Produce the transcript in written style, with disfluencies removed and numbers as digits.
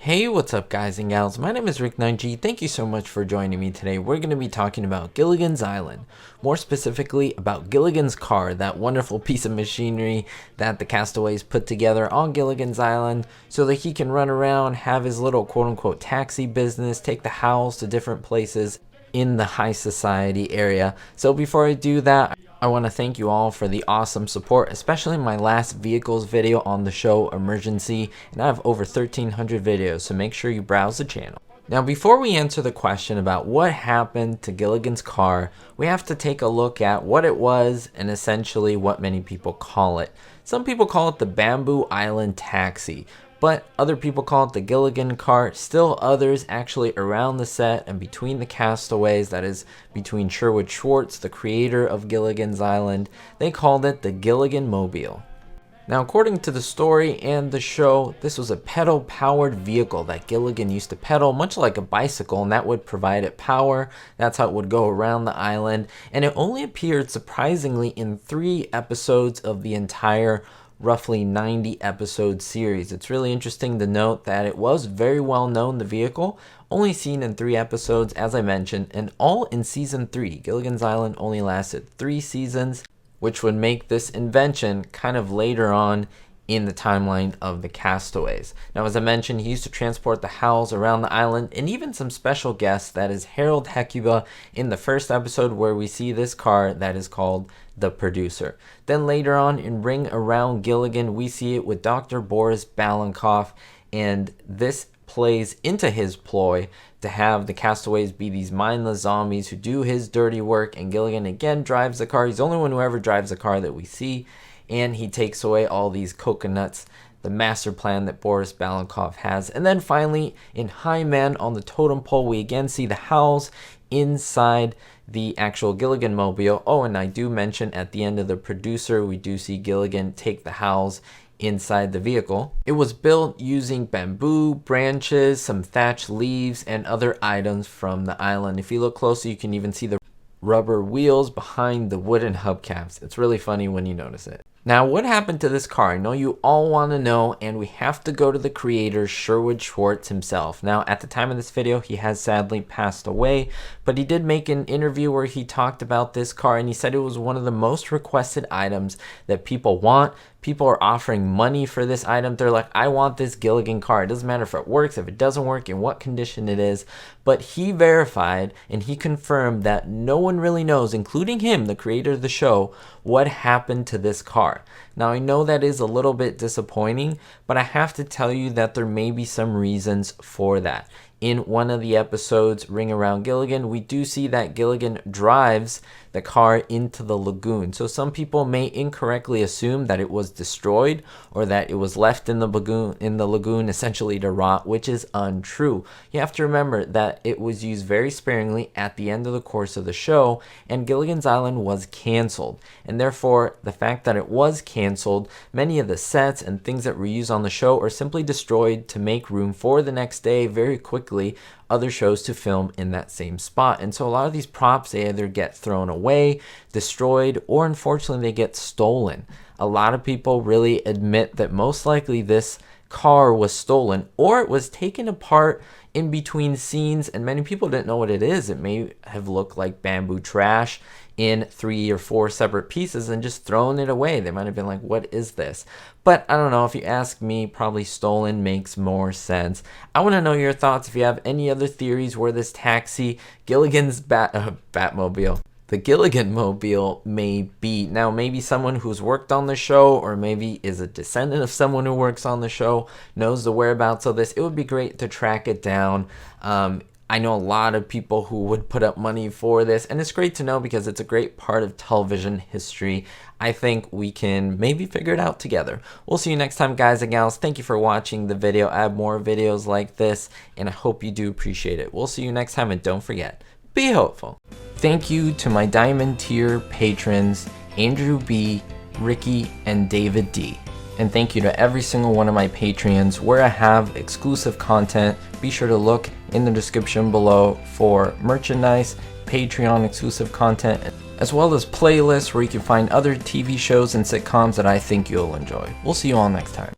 Hey, what's up guys and gals? My name is Rick9G. Thank you so much for joining me today. We're going to be talking about Gilligan's Island. More specifically about Gilligan's Car, that wonderful piece of machinery that the castaways put together on Gilligan's Island so that he can run around, have his little quote-unquote taxi business, take the Howls to different places in the high society area. So before I do that, I want to thank you all for the awesome support, especially my last vehicles video on the show Emergency, and I have over 1,300 videos, so make sure you browse the channel. Now before we answer the question about what happened to Gilligan's Car, we have to take a look at what it was and essentially what many people call it. Some people call it the Bamboo Island Taxi, but other people call it the Gilligan Car. Still others actually around the set and between the castaways, that is between Sherwood Schwartz, the creator of Gilligan's Island, they called it the Gilligan Mobile. Now according to the story and the show, this was a pedal powered vehicle that Gilligan used to pedal much like a bicycle, and that would provide it power. That's how it would go around the island, and it only appeared surprisingly in 3 episodes of the entire roughly 90 episode series. It's really interesting to note that it was very well known, the vehicle, only seen in 3 episodes as I mentioned, and all in season 3. Gilligan's Island only lasted 3 seasons, which would make this invention kind of later on in the timeline of the castaways. Now as I mentioned, he used to transport the Howls around the island, and even some special guests, that is Harold Hecuba in the first episode where we see this car that is called the Producer. Then later on in Ring Around Gilligan, we see it with Dr. Boris Balankoff, and this plays into his ploy to have the castaways be these mindless zombies who do his dirty work, and Gilligan again drives the car. He's the only one who ever drives a car that we see, and he takes away all these coconuts, the master plan that Boris Balankoff has. And then finally in High Man on the Totem Pole, we again see the Howls inside the actual Gilligan Mobile. Oh, and I do mention at the end of the Producer, we do see Gilligan take the Howls inside the vehicle. It was built using bamboo, branches, some thatched leaves, and other items from the island. If you look closely, you can even see the rubber wheels behind the wooden hubcaps. It's really funny when you notice it. Now, what happened to this car? I know you all want to know, and we have to go to the creator, Sherwood Schwartz himself. Now, at the time of this video, he has sadly passed away, but he did make an interview where he talked about this car, and he said it was one of the most requested items that people want. People are offering money for this item. They're like, I want this Gilligan car. It doesn't matter if it works, if it doesn't work, in what condition it is. But he verified and he confirmed that no one really knows, including him, the creator of the show, what happened to this car. Now, I know that is a little bit disappointing, but I have to tell you that there may be some reasons for that. In one of the episodes, Ring Around Gilligan, we do see that Gilligan drives the car into the lagoon. So some people may incorrectly assume that it was destroyed or that it was left in the lagoon essentially to rot, which is untrue. You have to remember that it was used very sparingly at the end of the course of the show, and Gilligan's Island was canceled. And therefore, the fact that it was canceled, many of the sets and things that were used on the show are simply destroyed to make room for the next day very quickly other shows to film in that same spot. And so a lot of these props, they either get thrown away, destroyed, or unfortunately they get stolen. A lot of people really admit that most likely this car was stolen, or it was taken apart in between scenes, and many people didn't know what it is. It may have looked like bamboo trash in 3 or 4 separate pieces and just thrown it away. They might have been like, what is this? But I don't know, if you ask me, probably stolen makes more sense. I want to know your thoughts. If you have any other theories where this taxi, Gilligan's Batmobile, the Gilligan Mobile may be. Now, maybe someone who's worked on the show, or maybe is a descendant of someone who works on the show, knows the whereabouts of this. It would be great to track it down. I know a lot of people who would put up money for this, and it's great to know because it's a great part of television history. I think we can maybe figure it out together. We'll see you next time, guys and gals. Thank you for watching the video. I have more videos like this, and I hope you do appreciate it. We'll see you next time, and don't forget, be hopeful. Thank you to my Diamond tier patrons, Andrew B, Ricky, and David D. And thank you to every single one of my Patreons where I have exclusive content. Be sure to look in the description below for merchandise, Patreon exclusive content, as well as playlists where you can find other TV shows and sitcoms that I think you'll enjoy. We'll see you all next time.